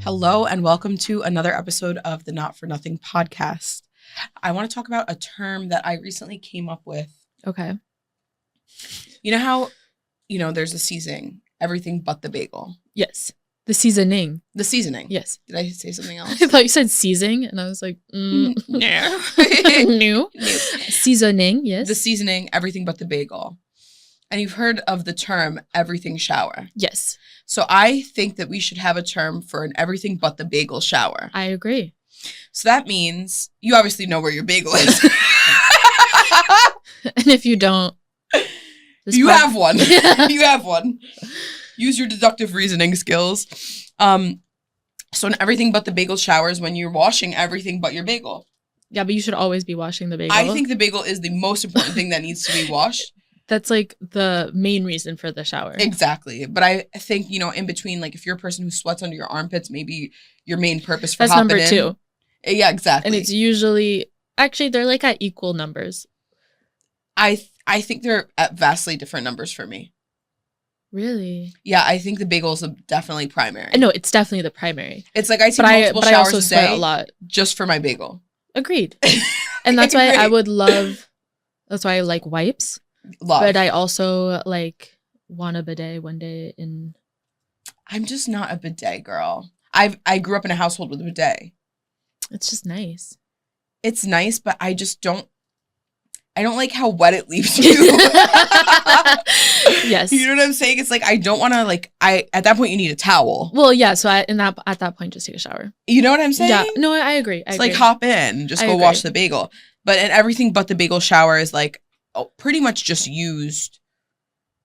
Hello and welcome to another episode of the Not For Nothing podcast. I want to talk about a term that I recently came up with. Okay. You know how, there's a seasoning, everything but the bagel. Yes. The seasoning. The seasoning. Yes. Did I say something else? I thought you said seasoning, and I was like, No. New. Seasoning, yes. The seasoning, everything but the bagel. And you've heard of the term everything shower. Yes. So I think that we should have a term for an everything but the bagel shower. I agree. So that means you obviously know where your bagel is. And if you don't, you have one. You have one. Use your deductive reasoning skills. So an everything but the bagel shower is when you're washing everything but your bagel. Yeah, but you should always be washing the bagel. I think the bagel is the most important thing that needs to be washed. That's like the main reason for the shower. Exactly. But I think, in between, like if you're a person who sweats under your armpits, maybe your main purpose for That's hopping number in. 2. Yeah, exactly. And it's usually, actually, they're like at equal numbers. I think they're at vastly different numbers for me. Really? Yeah, I think the bagel is definitely primary. No, it's definitely the primary. It's like I take multiple but I showers also a sweat day a lot. just for my bagel. Agreed. And that's why I would love, that's why I like wipes. Love. But I also want a bidet one day in. I'm just not a bidet girl. I grew up in a household with a bidet. It's just nice. It's nice, but I don't like how wet it leaves you. Yes. You know what I'm saying? It's like I don't want to at that point you need a towel. Well, yeah. So at that point, just take a shower. You know what I'm saying? Yeah. No, I agree. It's like hop in, just go wash the bagel. But and everything but the bagel shower is pretty much just used.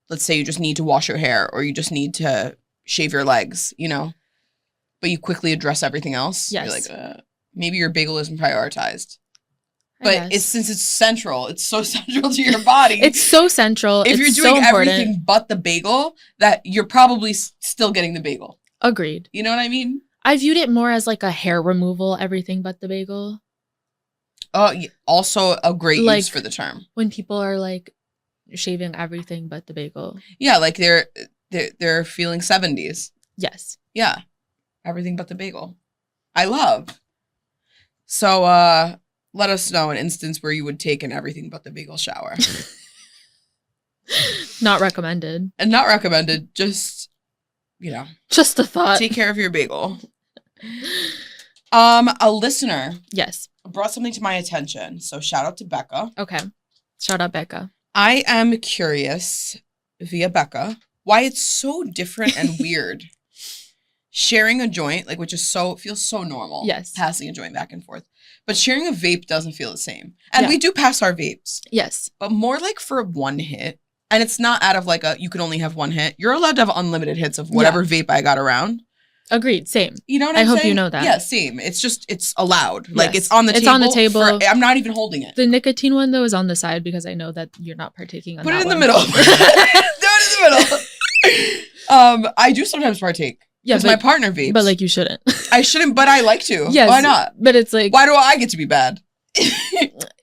Let's say you just need to wash your hair or you just need to shave your legs, but you quickly address everything else. Yes. You're like, maybe your bagel isn't prioritized. But since it's central, it's so central to your body. It's so central. If you're doing everything but the bagel, that you're probably still getting the bagel. Agreed. You know what I mean? I viewed it more as like a hair removal, everything but the bagel. Also a great use for the term. When people are shaving everything but the bagel. Yeah, like they're feeling 70s. Yes. Yeah. Everything but the bagel. I love. So let us know an instance where you would take an everything but the bagel shower. Not recommended. And not recommended, just just a thought. Take care of your bagel. A listener brought something to my attention. So shout out to Becca. Okay. Shout out Becca. I am curious via Becca why it's so different and weird. Sharing a joint, which is feels so normal. Yes. Passing a joint back and forth. But sharing a vape doesn't feel the same. And we do pass our vapes. Yes. But more for one hit. And it's not out of you can only have one hit. You're allowed to have unlimited hits of whatever vape I got around. Agreed. Same. You know what I'm saying? I hope you know that. Yeah, same. It's allowed. Yes. It's on the table. It's on the table. I'm not even holding it. The nicotine one, though, is on the side because I know that you're not partaking on Put that it in one. the middle. Throw it in the middle. I do sometimes partake. Yeah, because my partner vapes. But you shouldn't. I shouldn't, but I like to. Yes. Why not? But it's why do I get to be bad?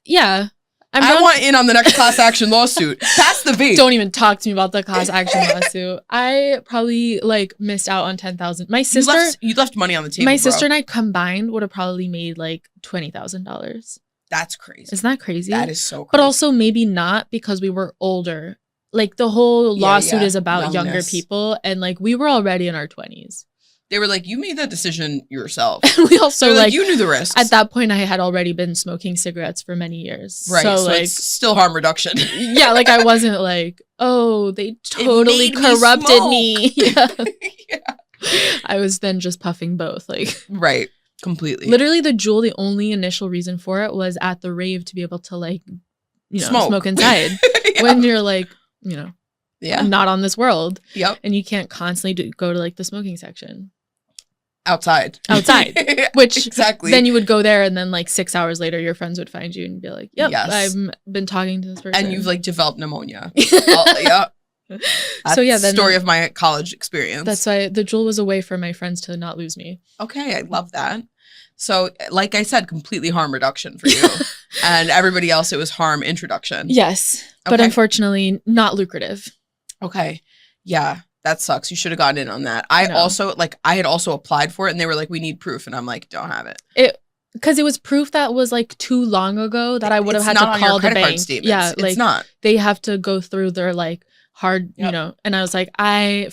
Yeah. I want in on the next class action lawsuit. Pass the vape. Don't even talk to me about the class action lawsuit. I probably missed out on $10,000. My sister, you left money on the table. My sister and I combined would have probably made $20,000. That's crazy. Isn't that crazy? That is so crazy. But also maybe not because we were older. The whole lawsuit is about younger people, and we were already in our 20s. They were you made that decision yourself. We also you knew the risks. At that point, I had already been smoking cigarettes for many years. Right. So it's still harm reduction. Yeah. I wasn't oh, they totally corrupted me. Yeah. Yeah. I was then just puffing both. Right. Completely. Literally the only initial reason for it was at the rave to be able to smoke inside. Yeah. When you're I'm not on this world. Yep. And you can't constantly go to the smoking section. Outside. Which exactly. Then you would go there and then 6 hours later your friends would find you and be like, yep, yes. I've been talking to this person. And you've developed pneumonia. Yep. So yeah, then story of my college experience. That's why the Juul was a way for my friends to not lose me. Okay, I love that. So like I said, completely harm reduction for you. And everybody else, it was harm introduction. Yes. Okay. But unfortunately not lucrative. Okay. Yeah. That sucks. You should have gotten in on that. I had also applied for it, and they were like, we need proof. And I'm like, don't have it. Because it was proof that was like too long ago that I would have had to call the bank. Yeah, like it's not. They have to go through their like hard, you know. And I was like, I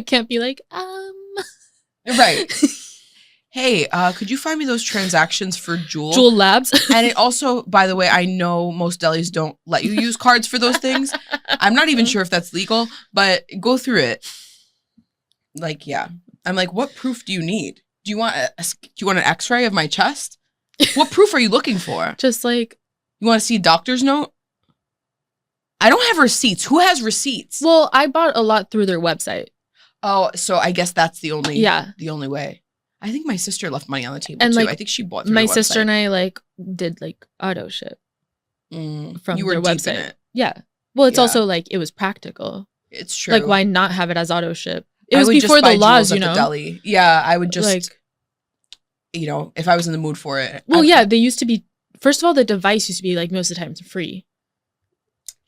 can't be like, right. Hey, could you find me those transactions for Jewel? Jewel Labs. And it also, by the way, I know most delis don't let you use cards for those things. I'm not even sure if that's legal, but go through it. Like, yeah. I'm like, what proof do you need? Do you want an x-ray of my chest? What proof are you looking for? Just like... You want to see a doctor's note? I don't have receipts. Who has receipts? Well, I bought a lot through their website. Oh, so I guess that's the only way. I think my sister left money on the table, and too. Like, I think she bought through my the sister website. And I like did like auto ship from you were their deep website. In it. Yeah. Well, it's also like it was practical. It's true. Like, why not have it as auto ship? It was before the laws, you know. The deli. Yeah, I would just like, you know, if I was in the mood for it. Well, they used to be. First of all, the device used to be like most of the time free.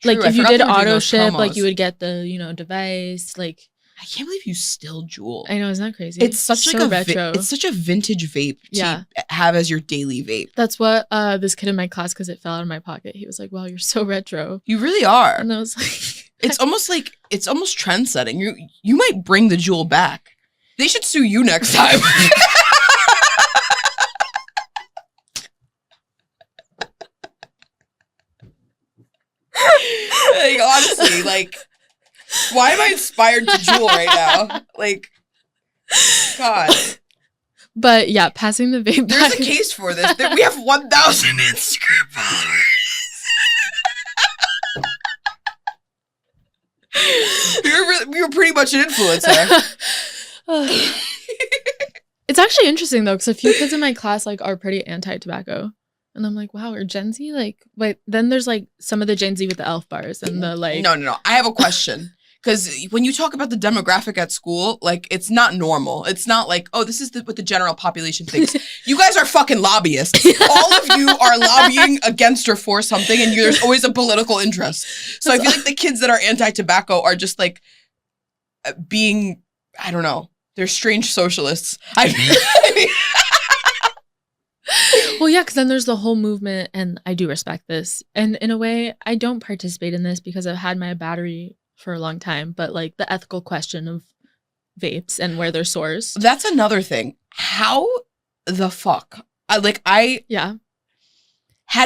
True, like if you did auto ship, like you would get the device like. I can't believe you still Jewel. I know, isn't that crazy? It's such so like retro. It's such a vintage vape to have as your daily vape. That's what this kid in my class, because it fell out of my pocket, he was like, "Wow, you're so retro." You really are. And I was like, it's almost trend setting. You might bring the Jewel back. They should sue you next time. Like, honestly, like. Why am I inspired to Jewel right now? Like, God. But yeah, passing the vape. There's a case for this. We have 1,000 Instagram followers. We were pretty much an influencer. It's actually interesting though, because a few kids in my class like are pretty anti-tobacco. And I'm like, wow, are Gen Z like... But then there's like some of the Gen Z with the elf bars and the like... No. I have a question. Because when you talk about the demographic at school, like, it's not normal. It's not like, oh, this is what the general population thinks. You guys are fucking lobbyists. All of you are lobbying against or for something, and there's always a political interest. So I feel like the kids that are anti-tobacco are just like being, I don't know, they're strange socialists. Well, yeah, because then there's the whole movement, and I do respect this. And in a way, I don't participate in this because I've had my battery for a long time, but like the ethical question of vapes and where they're sourced. That's another thing. How the fuck? How do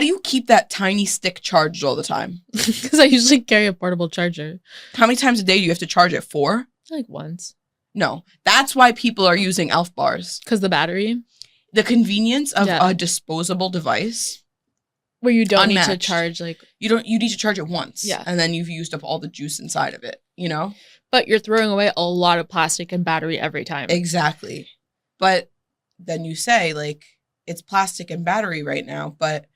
you keep that tiny stick charged all the time? Because I usually carry a portable charger. How many times a day do you have to charge it? 4? Like once. No. That's why people are using elf bars. Because the battery? The convenience of a disposable device. Where you don't need to charge like... You need to charge it once. Yeah. And then you've used up all the juice inside of it, you know? But you're throwing away a lot of plastic and battery every time. Exactly. But then you say, like, it's plastic and battery right now, but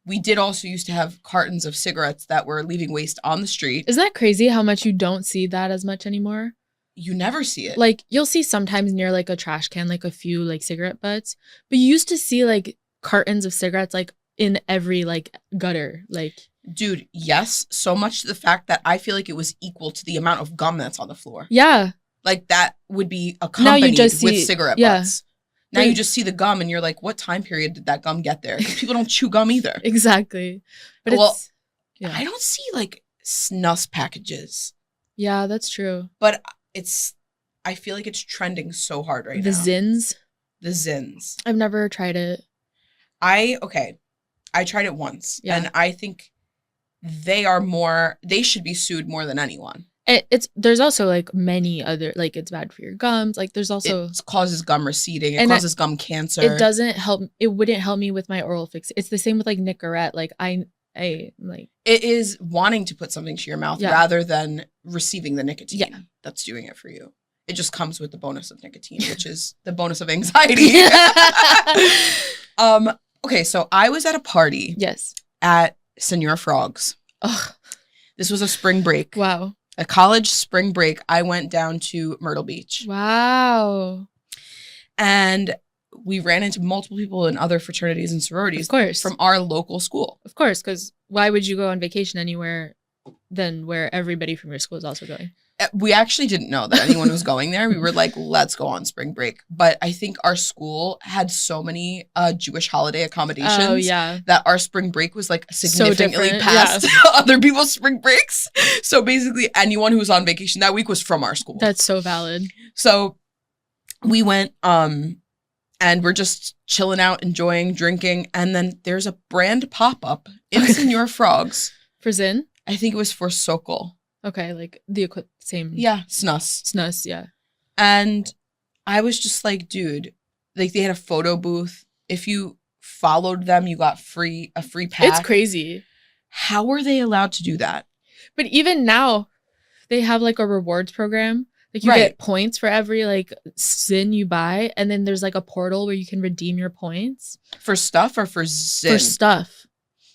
we did also used to have cartons of cigarettes that were leaving waste on the street. Isn't that crazy how much you don't see that as much anymore? You never see it. Like, you'll see sometimes near, like, a trash can, like, a few, like, cigarette butts. But you used to see, like, cartons of cigarettes, like, in every, like, gutter. Like... Dude, yes. So much to the fact that I feel like it was equal to the amount of gum that's on the floor. Yeah. Like, that would be accompanied with cigarette butts. Now like, you just see the gum and you're like, what time period did that gum get there? Because people don't chew gum either. Exactly. But I don't see, like, snus packages. Yeah, that's true. But I feel like it's trending so hard right now. The Zins? The Zins. I've never tried it. I tried it once. Yeah. And I think they should be sued more than anyone. There's also like many other, like it's bad for your gums. Like there's also... It causes gum receding. It causes gum cancer. It doesn't help. It wouldn't help me with my oral fix. It's the same with like Nicorette. Like I like... It is wanting to put something to your mouth rather than receiving the nicotine that's doing it for you. It just comes with the bonus of nicotine, which is the bonus of anxiety. Okay, so I was at a party. Yes. At Senora Frog's. Ugh. This was a spring break. Wow. A college spring break. I went down to Myrtle Beach. Wow. And we ran into multiple people in other fraternities and sororities. Of course. From our local school. Of course, because why would you go on vacation anywhere than where everybody from your school is also going? we actually didn't know that anyone was going there. We were like, let's go on spring break. But I think our school had so many Jewish holiday accommodations that our spring break was like significantly past other people's spring breaks. So basically anyone who was on vacation that week was from our school. That's so valid. So we went and we're just chilling out, enjoying, drinking. And then there's a brand pop-up in Senor Frogs. For Zin? I think it was for Sokol. Okay, like the same. Yeah, Snus. Snus, yeah. And I was just like, dude, like they had a photo booth. If you followed them, you got a free pack. It's crazy. How were they allowed to do that? But even now, they have like a rewards program. Like you get points for every like Zin you buy. And then there's like a portal where you can redeem your points. For stuff or for Zin? For stuff.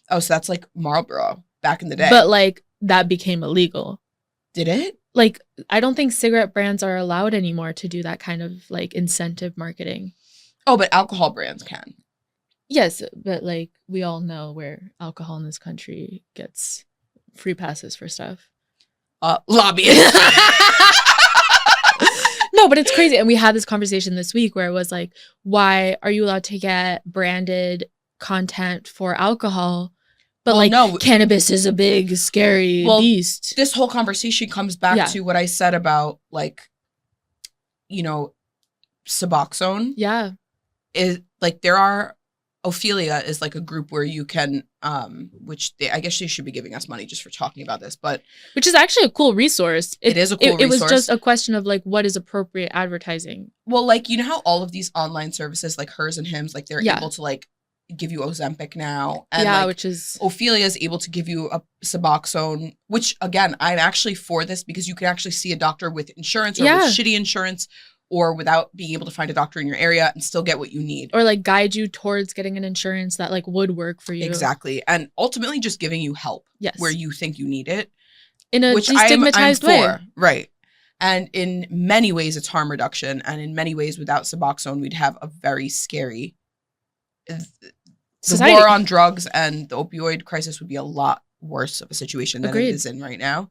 Oh, so that's like Marlboro back in the day. But like that became illegal. Did it? Like, I don't think cigarette brands are allowed anymore to do that kind of like incentive marketing. Oh, but alcohol brands can. Yes, but like we all know where alcohol in this country gets free passes for stuff. Lobbyists. No, but it's crazy. And we had this conversation this week where it was like, why are you allowed to get branded content for alcohol? But no, cannabis is a big, scary beast. This whole conversation comes back to what I said about like, you know, Suboxone. Yeah. Is like there are Ophelia is like a group where you can I guess they should be giving us money just for talking about this, but which is actually a cool resource. It is a cool resource. It was just a question of like what is appropriate advertising. Well, like you know how all of these online services like Hers and Hims, like they're able to like give you Ozempic now, and like, which is Ophelia is able to give you a Suboxone, which again I'm actually for this because you can actually see a doctor with insurance or with shitty insurance or without being able to find a doctor in your area and still get what you need, or like guide you towards getting an insurance that like would work for you. Exactly. And ultimately just giving you help where you think you need it in a destigmatized way, right? And in many ways it's harm reduction, and in many ways without Suboxone we'd have a very scary society. The war on drugs and the opioid crisis would be a lot worse of a situation than it is in right now.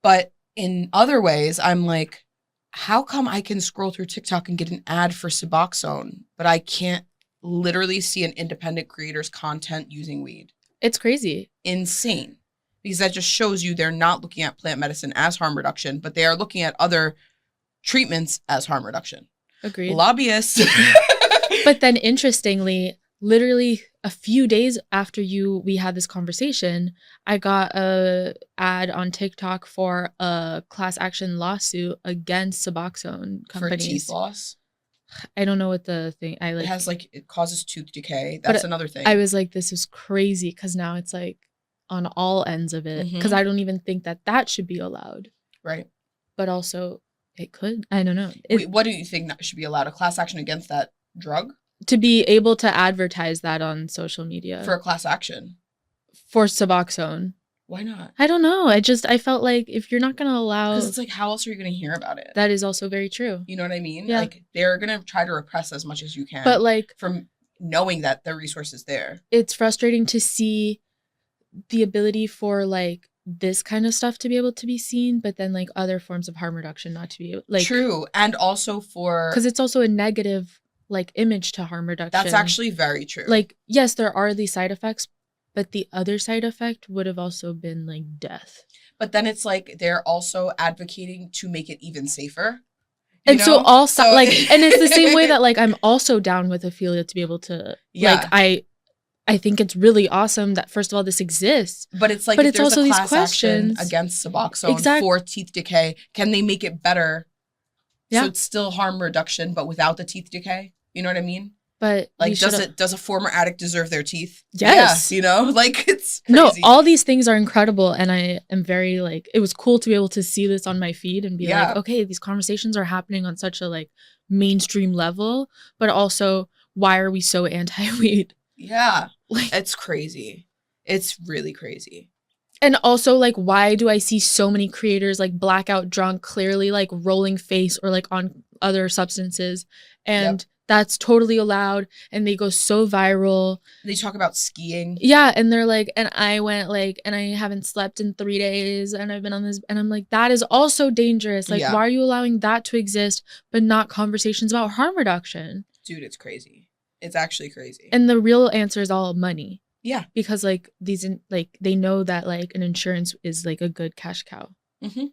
But in other ways, I'm like, how come I can scroll through TikTok and get an ad for Suboxone, but I can't literally see an independent creator's content using weed? It's crazy. Insane. Because that just shows you they're not looking at plant medicine as harm reduction, but they are looking at other treatments as harm reduction. Agreed. Lobbyists. But then interestingly, literally a few days after we had this conversation, I got a ad on TikTok for a class action lawsuit against Suboxone companies. For teeth loss? I don't know what the thing it causes tooth decay. That's another thing. I was like, this is crazy because now it's like on all ends of it, because I don't even think that should be allowed. Right. But also it could. I don't know. Wait, what do you think that should be allowed? A class action against that drug? To be able to advertise that on social media. For a class action? For Suboxone. Why not? I don't know. I felt like if you're not going to allow... Because it's like, how else are you going to hear about it? That is also very true. You know what I mean? Yeah. Like, they're going to try to repress as much as you can. But like... From knowing that the resource is there. It's frustrating to see the ability for like this kind of stuff to be able to be seen, but then like other forms of harm reduction not to be able, like... True. And also for... Because it's also a negative like image to harm reduction. That's actually very true. Like, yes, there are these side effects, but the other side effect would have also been like death. But then it's like they're also advocating to make it even safer. And so also like, and it's the same way that like I'm also down with Ophelia to be able to like I think it's really awesome that first of all this exists. But it's like, but if it's there's also a these class questions action against Suboxone for teeth decay, can they make it better? Yeah. So it's still harm reduction, but without the teeth decay. You know what I mean? But like, does a former addict deserve their teeth? Yes. Yeah, you know, like it's crazy. No, all these things are incredible. And I am very like, it was cool to be able to see this on my feed and be like, okay, these conversations are happening on such a like mainstream level, but also why are we so anti-weed? Yeah. Like, it's crazy. It's really crazy. And also like, why do I see so many creators like blackout drunk, clearly like rolling face or like on other substances, and that's totally allowed, and they go so viral. They talk about skiing. Yeah, and they're like, and I went like, and I haven't slept in 3 days, and I've been on this, and I'm like, that is also dangerous. Like, why are you allowing that to exist, but not conversations about harm reduction? Dude, it's crazy. It's actually crazy. And the real answer is all money. Yeah. Because like these, like they know that like an insurance is like a good cash cow. Mm-hmm.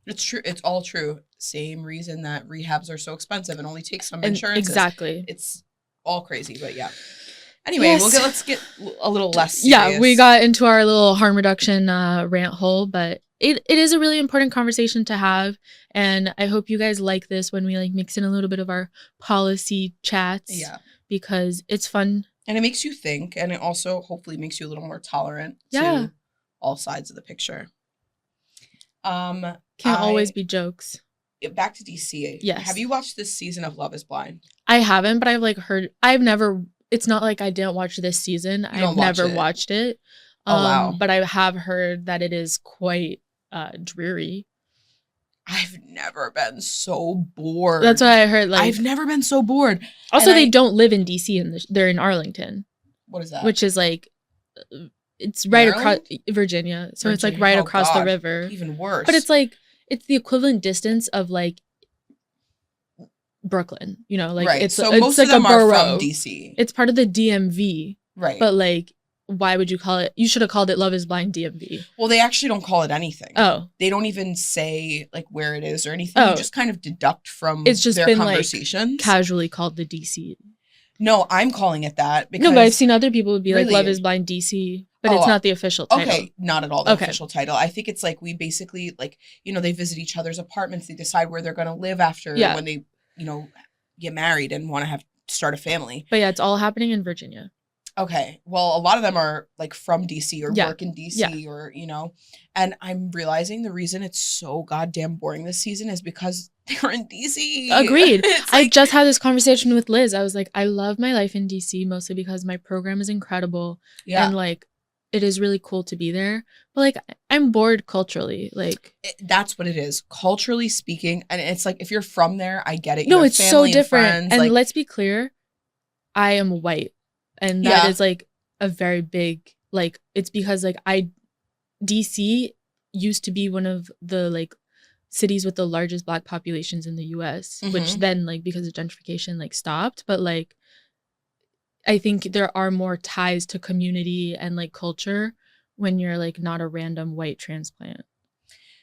It's true. It's all true. Same reason that rehabs are so expensive and only take some insurance. Exactly. It's all crazy, but yeah. Anyway, let's get a little less serious. Yeah, we got into our little harm reduction rant hole, but it is a really important conversation to have. And I hope you guys like this when we like mix in a little bit of our policy chats. Yeah. Because it's fun. And it makes you think, and it also hopefully makes you a little more tolerant to all sides of the picture. Can't always be jokes. Back to DC. Yes. Have you watched this season of Love is Blind? I haven't, but I've like heard. It's not like I didn't watch this season. I've never watched it. Oh, wow. But I have heard that it is quite dreary. I've never been so bored. That's what I heard. Like, I've never been so bored. Also, they don't live in DC, and they're in Arlington. What is that? Which is like, it's right across Virginia. So it's like right across the river. Even worse. But it's like, it's the equivalent distance of like Brooklyn. You know, like it's so it's most like of them a borough. are from DC. It's part of the DMV. Right. But like, why would you call it? You should have called it Love is Blind DMV. Well, they actually don't call it anything. Oh. They don't even say like where it is or anything. You just kind of deduct from it's just their been conversations. Like casually called the DC. No, I'm calling it that because no, but I've seen other people would be like Love is Blind DC, but it's not the official title. Okay, not at all the official title. I think it's like we basically like, you know, they visit each other's apartments, they decide where they're going to live after when they, you know, get married and want to start a family. But yeah, it's all happening in Virginia. Okay. Well, a lot of them are like from DC or work in DC or, you know, and I'm realizing the reason it's so goddamn boring this season is because they're in DC. Agreed. I just had this conversation with Liz. I was like, I love my life in DC mostly because my program is incredible. Yeah. And like, it is really cool to be there. But like, I'm bored culturally. Like, that's what it is. Culturally speaking. And it's like, if you're from there, I get it. No, it's so different. And like, let's be clear. I am white. And that is like a very big, like, it's because like DC used to be one of the like cities with the largest Black populations in the US, which then like because of gentrification like stopped. But like, I think there are more ties to community and like culture when you're like not a random white transplant.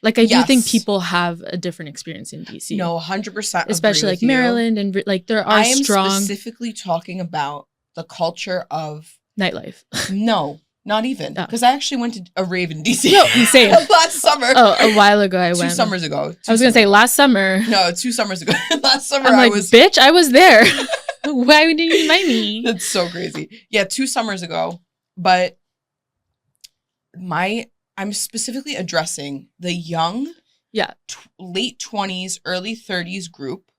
Like I do think people have a different experience in DC. No, 100%. Especially like Maryland and like there are strong. I am specifically talking about the culture of nightlife. No, not even. Because I actually went to a rave in DC. No, same. Last summer. Oh, a while ago I went. 2 summers ago. I was going to say last summer. No, 2 summers ago. Last summer I was. Bitch, I was there. Why didn't you invite me? That's so crazy. Yeah, 2 summers ago. But I'm specifically addressing the young, late 20s, early 30s group,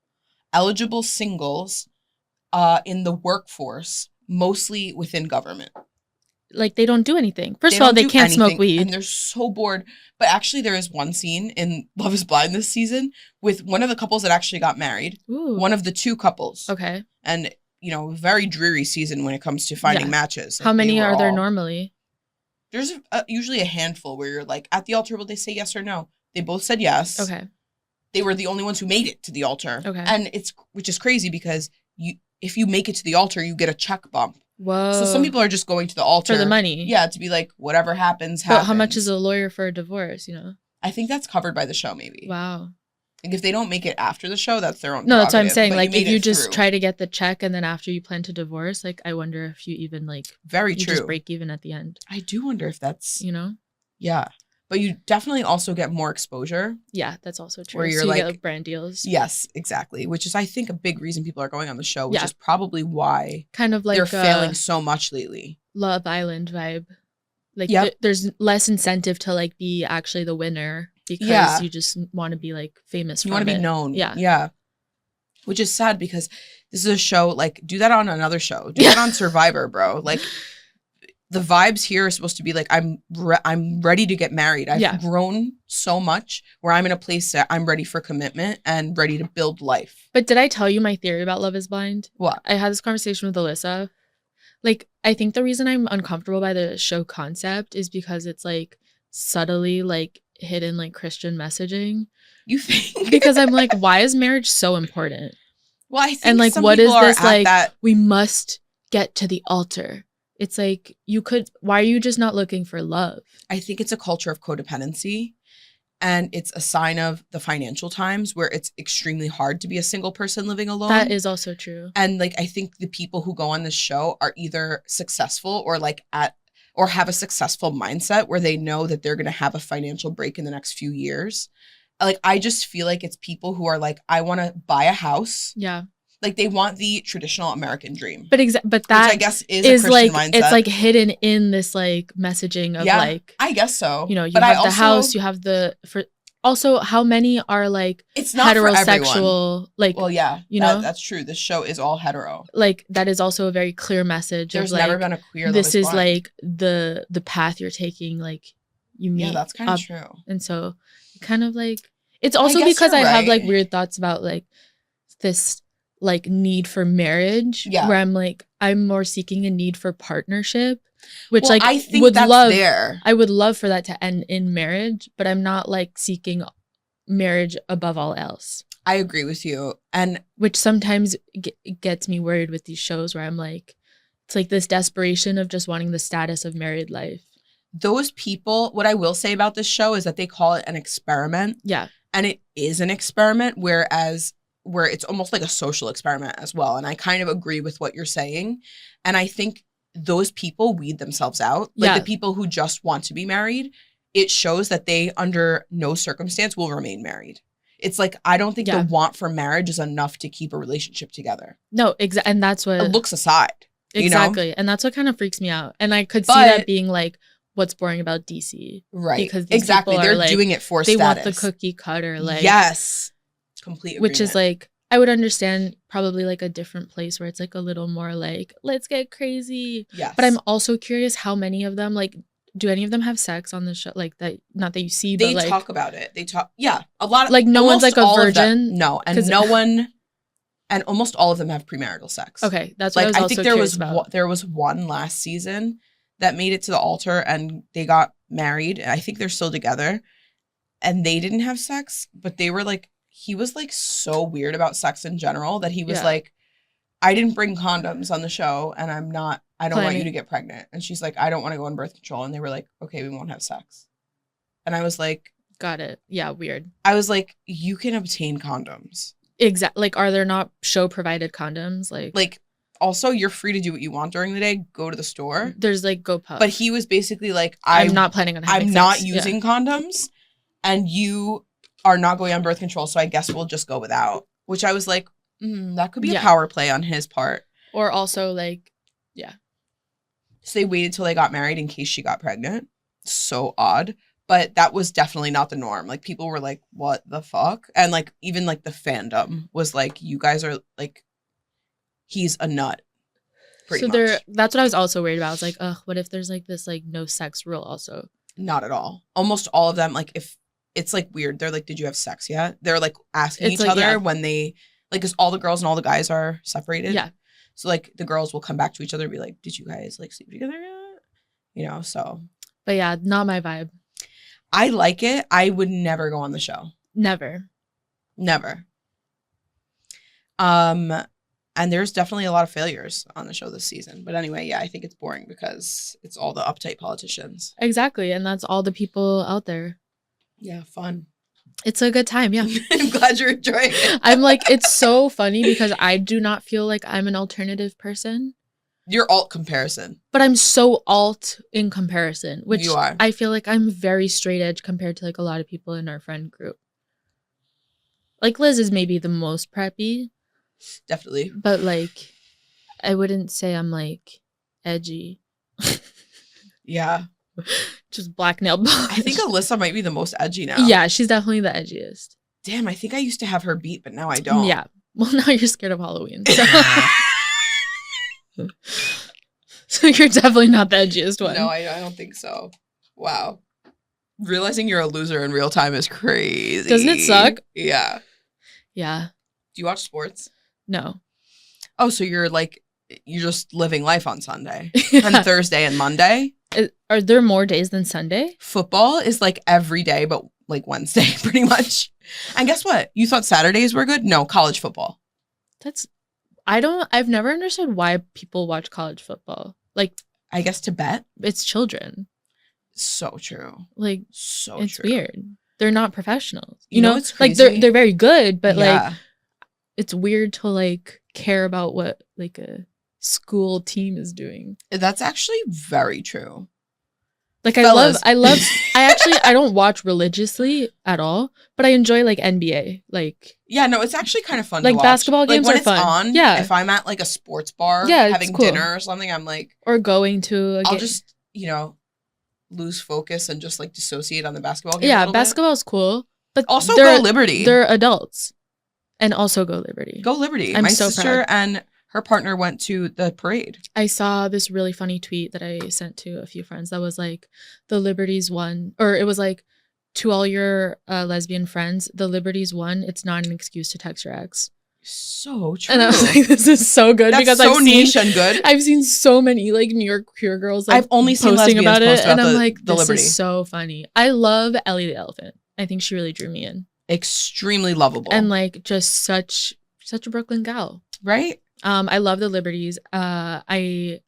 eligible singles, in the workforce, mostly within government. Like they don't do anything. First of all, they can't smoke weed. And they're so bored. But actually there is one scene in Love is Blind this season with one of the couples that actually got married. Ooh. One of the 2 couples. Okay. And, you know, very dreary season when it comes to finding matches. Like, how many are there normally? There's usually a handful where you're like, at the altar, will they say yes or no? They both said yes. Okay. They were the only ones who made it to the altar. Okay. And which is crazy because if you make it to the altar, you get a check bump. Whoa. So some people are just going to the altar. For the money. Yeah, to be like, whatever happens. But how much is a lawyer for a divorce, you know? I think that's covered by the show, maybe. Wow. Like if they don't make it after the show, that's their own No, that's what I'm saying. But like if you just try to get the check and then after you plan to divorce, like I wonder if you even like very true. Just break even at the end. I do wonder if that's, you know? Yeah. But you definitely also get more exposure. Yeah, that's also true. Where you're so you like get brand deals. Yes, exactly. Which is, I think, a big reason people are going on the show, which is probably why kind of like they're failing so much lately. Love Island vibe. Like there's less incentive to like be actually the winner because you just want to be like famous. You want to be known. Yeah. Yeah. Which is sad because this is a show, like, do that on another show. Do that on Survivor, bro. Like the vibes here are supposed to be like, I'm ready to get married. I've grown so much where I'm in a place that I'm ready for commitment and ready to build life. But did I tell you my theory about Love is Blind? What? I had this conversation with Alyssa. Like, I think the reason I'm uncomfortable by the show concept is because it's like subtly like hidden like Christian messaging. You think? Because I'm like, why is marriage so important? Well, I think and like, some what is this like? That... We must get to the altar. It's like, why are you just not looking for love? I think it's a culture of codependency, and it's a sign of the financial times where it's extremely hard to be a single person living alone. That is also true. And like, I think the people who go on this show are either successful or like or have a successful mindset where they know that they're going to have a financial break in the next few years. Like, I just feel like it's people who are like, I want to buy a house. Yeah. Like, they want the traditional American dream. But that, which I guess is a Christian mindset. It's like hidden in this like messaging of like, I guess so. You know, you have the house, you have also how many are like it's not heterosexual, like, well, yeah, you know, that's true. This show is all hetero. Like, that is also a very clear message. There's of, like, never been a queer. This is like the path you're taking. Like, you meet. Yeah, that's kind of true. And so, kind of like, it's also because I have like weird thoughts about like this like need for marriage. Yeah. Where I'm like, I'm more seeking a need for partnership, which like I think that's there. I would love for that to end in marriage, but I'm not like seeking marriage above all else. I agree with you. And which sometimes gets me worried with these shows where I'm like, it's like this desperation of just wanting the status of married life. Those people, what I will say about this show is that they call it an experiment. Yeah. And it is an experiment, where it's almost like a social experiment as well. And I kind of agree with what you're saying. And I think those people weed themselves out. Like, the people who just want to be married, it shows that they under no circumstance will remain married. It's like, I don't think the want for marriage is enough to keep a relationship together. No, exactly. And that's what... looks aside. Exactly. You know? And that's what kind of freaks me out. And I could see that being like, what's boring about DC. Right. Because exactly. They're like, doing it for they status. Want the cookie cutter. Like, yes. Complete agreement. Which is like, I would understand probably like a different place where it's like a little more like, let's get crazy. Yes. But I'm also curious how many of them, like, do any of them have sex on the show? Like, that, not that you see, but they like. They talk about it. They talk, yeah. A lot of. Like, no one's like a virgin. No. And no one, and almost all of them have premarital sex. Okay. That's what I was also curious about. There was one last season that made it to the altar and they got married. I think they're still together. And they didn't have sex, but they were like, he was like so weird about sex in general that he was like, I didn't bring condoms on the show and I don't want you to get pregnant. And she's like, I don't want to go on birth control. And they were like, okay, we won't have sex. And I was like, got it. Yeah, weird. I was like, you can obtain condoms. Exactly. Like, are there not show provided condoms? Like also, you're free to do what you want during the day. Go to the store. There's like GoPuff. But he was basically like, I'm not planning on having sex. I'm not using condoms. And you are not going on birth control, so I guess we'll just go without. Which I was like, that could be a power play on his part. Or also like, So they waited till they got married in case she got pregnant. So odd. But that was definitely not the norm. Like, people were like, what the fuck? And like, even like the fandom was like, you guys are like, he's a nut. Pretty much. That's what I was also worried about. I was like, ugh, what if there's like this like no sex rule also? Not at all. Almost all of them, like, if it's like weird. They're like, did you have sex yet? They're like asking each other when they like, because all the girls and all the guys are separated. Yeah. So like the girls will come back to each other and be like, did you guys like sleep together yet? You know, so. But yeah, not my vibe. I like it. I would never go on the show. Never. And there's definitely a lot of failures on the show this season. But anyway, yeah, I think it's boring because it's all the uptight politicians. Exactly. And that's all the people out there. Yeah, fun. It's a good time, yeah. I'm glad you're enjoying it. I'm like, it's so funny because I do not feel like I'm an alternative person. You're alt comparison. But I'm so alt in comparison, which you are. I feel like I'm very straight edge compared to like a lot of people in our friend group. Like, Liz is maybe the most preppy. Definitely. But like, I wouldn't say I'm like edgy. Yeah. Just black nail polish. I think Alyssa might be the most edgy now. Yeah, she's definitely the edgiest. Damn, I think I used to have her beat, but now I don't. Yeah. Well, now you're scared of Halloween. So you're definitely not the edgiest one. No, I don't think so. Wow. Realizing you're a loser in real time is crazy. Doesn't it suck? Yeah. Yeah. Do you watch sports? No. Oh, so you're just living life on Sunday and Thursday and Monday? Are there more days than Sunday? Football is like every day, but like Wednesday, pretty much. And guess what? You thought Saturdays were good? No, college football. I've never understood why people watch college football. Like, I guess to bet. It's children. So true. Like, so it's true. Weird. They're not professionals. You know it's crazy? Like they're very good, but like it's weird to like care about what like a school team is doing. That's actually very true. Like Fellas. I don't watch religiously at all, but I enjoy like NBA. Like yeah, no, it's actually kind of fun like to watch. Basketball games like, when are fun. It's on, yeah. If I'm at like a sports bar having cool. dinner or something, I'm like or going to I'll just, lose focus and just like dissociate on the basketball game. Yeah, basketball's cool. But also go Liberty. They're adults. And also go Liberty. Go Liberty. I'm My so sister proud. and her partner went to the parade. I saw this really funny tweet that I sent to a few friends that was like, the Liberties won. Or it was like, to all your lesbian friends, the Liberties won. It's not an excuse to text your ex. So true. And I was like, this is so good. That's because so niche and good. I've seen so many like New York queer girls like I've only seen posting lesbians about it. post about and I'm like, the this Liberty. Is so funny. I love Ellie the Elephant. I think she really drew me in. Extremely lovable. And like just such a Brooklyn gal. Right? I love the Liberties. I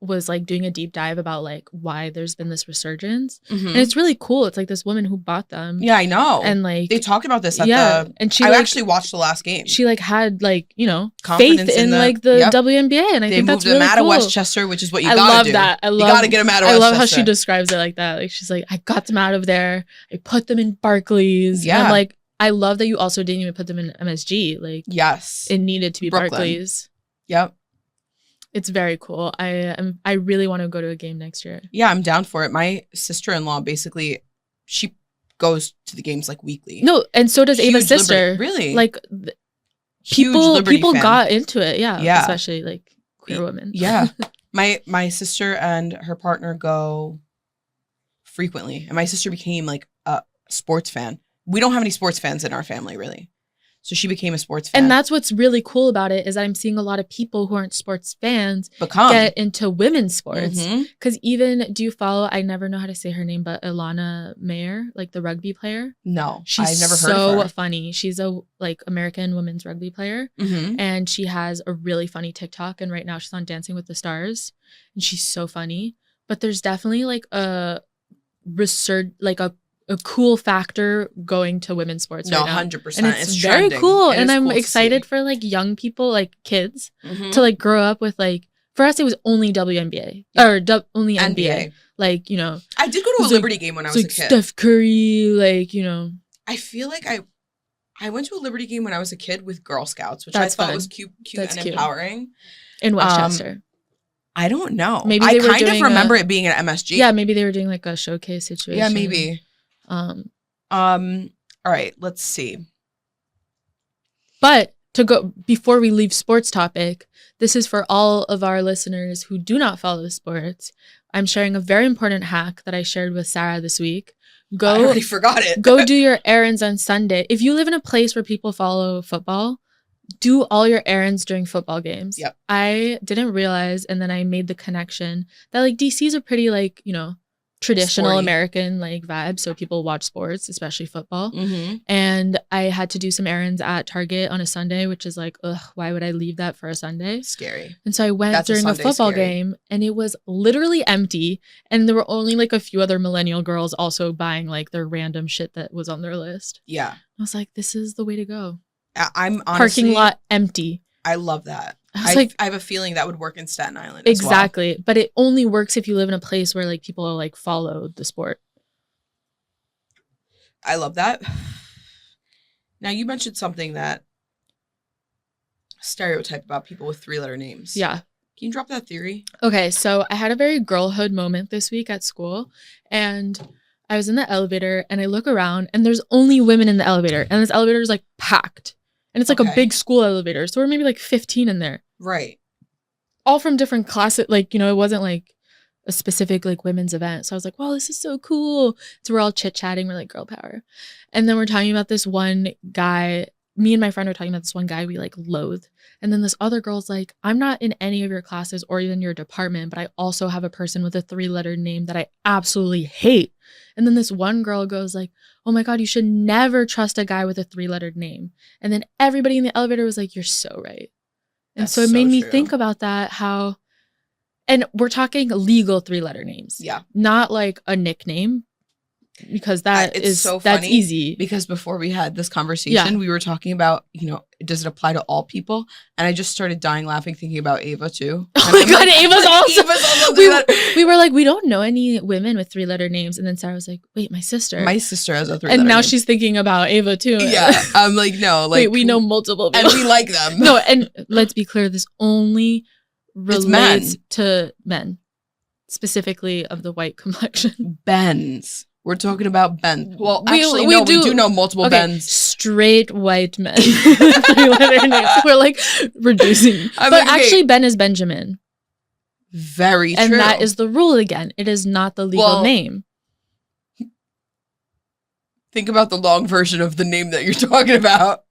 was like doing a deep dive about like why there's been this resurgence. Mm-hmm. And it's really cool. It's like this woman who bought them. Yeah, I know. And like they talked about this at and she I like, actually watched the last game. She like had like, confidence faith in like the WNBA. And I think that's really cool. They moved them out of Westchester, which is what you gotta love do. That. You gotta get them out of Westchester. I love how she describes it like that. Like she's like, I got them out of there. I put them in Barclays. Yeah. And I'm like, I love that you also didn't even put them in MSG. Like yes. It needed to be Brooklyn. Barclays. Yep. It's very cool. I really want to go to a game next year. Yeah, I'm down for it. My sister-in-law basically, she goes to the games like weekly. No, and so does Huge Ava's sister. Really? Like people fan. Got into it. Yeah. Especially like queer women. Yeah. My sister and her partner go frequently, and my sister became like a sports fan. We don't have any sports fans in our family, really. So she became a sports fan. And that's what's really cool about it is I'm seeing a lot of people who aren't sports fans get into women's sports. Because even, do you follow, I never know how to say her name, but Ilana Mayer, like the rugby player? No, I've never heard of her. So funny. She's a like American women's rugby player. And she has a really funny TikTok. And right now she's on Dancing with the Stars. And she's so funny. But there's definitely like a cool factor going to women's sports right now. 100%. And it's very cool. And I'm excited for like young people, like kids, to like grow up with like, for us, it was only WNBA or only NBA. Like, I did go to a Liberty game when I was a kid. Steph Curry, like, I feel like I went to a Liberty game when I was a kid with Girl Scouts, which That's I thought fun. was cute That's and cute. empowering. In Westchester. I don't know. Maybe I they were kind of doing remember it being an MSG. Yeah, maybe they were doing like a showcase situation. Yeah, maybe. All right, let's see. But to go before we leave sports topic, this is for all of our listeners who do not follow sports. I'm sharing a very important hack that I shared with Sarah this week. I already forgot it. Go do your errands on Sunday. If you live in a place where people follow football, do all your errands during football games. Yep. I didn't realize, and then I made the connection that like DC's a pretty like, traditional Sporty. American like vibe. So people watch sports, especially football. And I had to do some errands at Target on a Sunday, which is like, ugh, why would I leave that for a Sunday? Scary. And so I went during a football game and it was literally empty. And there were only like a few other millennial girls also buying like their random shit that was on their list. Yeah. I was like, this is the way to go. I'm honestly, parking lot empty. I love that. I have a feeling that would work in Staten Island exactly. as well. But it only works if you live in a place where like people like follow the sport. I love that. Now you mentioned something that stereotype about people with 3-letter names. Yeah. Can you drop that theory? Okay, so I had a very girlhood moment this week at school, and I was in the elevator and I look around and there's only women in the elevator, and this elevator is like packed. And it's like a big school elevator. So we're maybe like 15 in there. Right. all from different classes. Like, you know, it wasn't like a specific like women's event. So I was like, wow, this is so cool. So we're all chit-chatting. We're like, girl power. And then we're talking about this one guy. Me and my friend were talking about this one guy we like loathe. And then this other girl's like, I'm not in any of your classes or even your department, but I also have a person with a 3-letter name that I absolutely hate. And then this one girl goes like, oh my God, you should never trust a guy with a 3-lettered name. And then everybody in the elevator was like, you're so right. And so it made me think about that, how, and we're talking legal 3-letter names. Yeah. Not like a nickname, because that it's is so that's funny easy. Because before we had this conversation, we were talking about, you know, does it apply to all people? And I just started dying laughing thinking about Ava too. Oh my God, like, Ava's also. Ava's we were like, we don't know any women with 3-letter names, and then Sarah was like, wait, my sister has a 3-letter and now name. she's thinking about Ava too. Yeah, I'm like, no, like, wait, we know multiple people. and we like them. No, and let's be clear, this only relates to men, specifically of the white complexion. Bens. We're talking about Ben. Well, actually, we do know multiple Bens. Straight white men. 3-letter names. We're like reducing. But actually, Ben is Benjamin. Very true. And that is the rule again. It is not the legal name. Think about the long version of the name that you're talking about.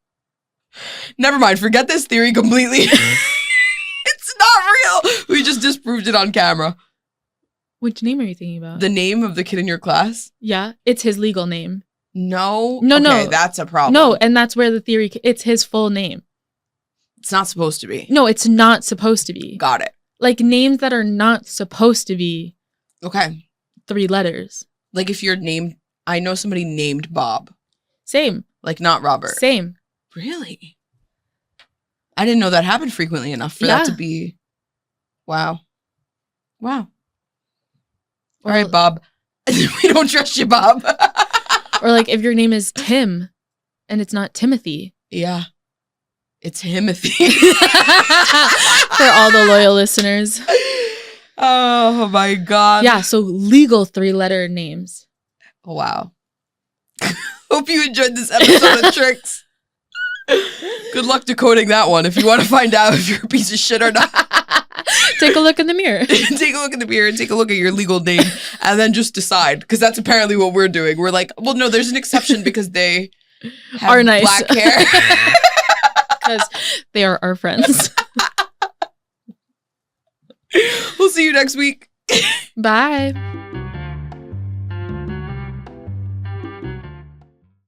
Never mind. Forget this theory completely. It's not real. We just disproved it on camera. Which name are you thinking about? The name of the kid in your class? Yeah, it's his legal name. No. No. That's a problem. No, and that's where the theory, it's his full name. It's not supposed to be. No, it's not supposed to be. Got it. Like names that are not supposed to be. Okay. 3 letters. Like if you're named, I know somebody named Bob. Same. Like not Robert. Same. Really? I didn't know that happened frequently enough for that to be. Wow. All right, Bob. We don't trust you, Bob. Or like if your name is Tim and it's not Timothy. Yeah. It's Timothy. For all the loyal listeners. Oh my God. Yeah, so legal 3-letter names. Wow. Hope you enjoyed this episode of Tricks. Good luck decoding that one if you want to find out if you're a piece of shit or not. Take a look in the mirror. Take a look in the mirror and take a look at your legal name and then just decide. Because that's apparently what we're doing. We're like, well, no, there's an exception because they have nice. black hair. Because they are our friends. We'll see you next week. Bye.